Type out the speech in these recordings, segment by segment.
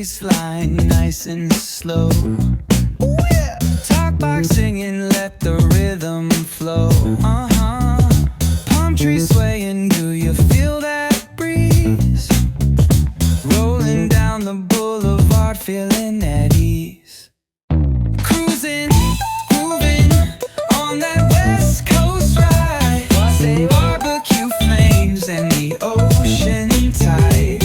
bass line nice and slow. Ooh, yeah. Talk box singing, let the rhythm flow. Palm trees swaying, do you feel that breeze? Rolling down the boulevard, feeling at ease. Cruising, moving on that West Coast ride. Say barbecue flames and the ocean tide.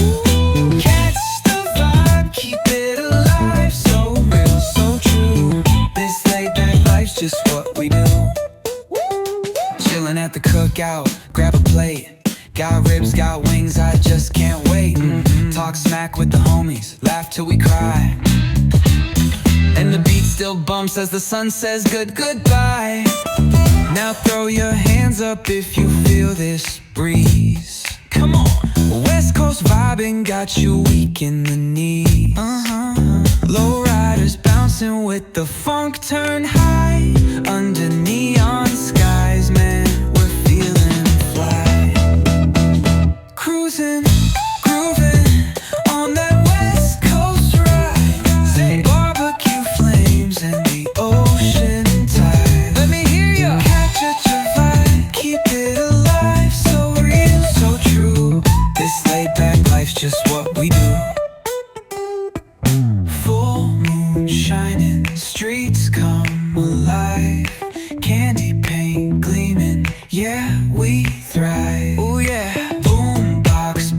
Catch the vibe, keep it alive. So real, so true. This laid back life's just what we do. Chilling at the cookout, grab a plate. Got ribs, got wings, I just can't wait. Talk smack with the homies, laugh till we cry. And the beat still bumps as the sun says goodbye. Now throw your hands up if you feel this breeze. Come on. West Coast vibing got you weak in the knees. Low riders bouncing with the funk turn high. Under neon skies, man, we're feeling fly. Cruising, grooving on that West Coast ride. Say barbecue flames and the ocean tide. Let me hear ya. Catch your vibe, keep it alive. So real, so true. This laid back life's just what we do. Full moon shining, streets come alive. Candy paint gleaming, yeah, we thrive. Oh yeah. Boombox.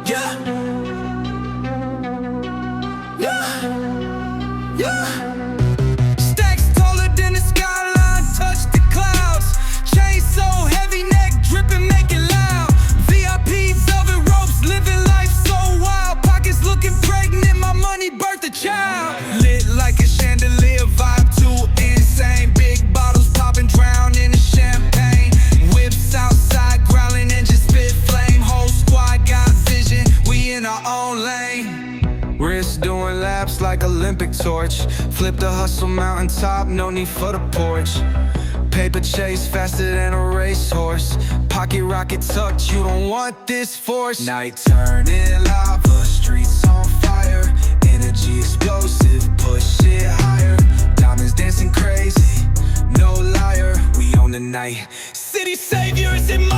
Yeah. Yeah. Yeah. Stacks taller than the skyline, touch the clouds. Chain so heavy, neck dripping, make it loud. VIP velvet ropes, living life so wild. Pockets looking pregnant, my money birthed a child. Lit like a chandelier, vibe too insane. Big bottles popping, drown in the champagne. Whips outside, growling, engine spit flame. Whole squad got vision, we in our own lane. Wrist doing laps like Olympic torch. Flip the hustle mountaintop, no need for the porch. Paper chase faster than a racehorse. Pocket rocket tucked, you don't want this force. Night turning lava, streets on fire. Energy explosive, push it higher. Diamonds dancing crazy, no liar. We own the night. City saviors in my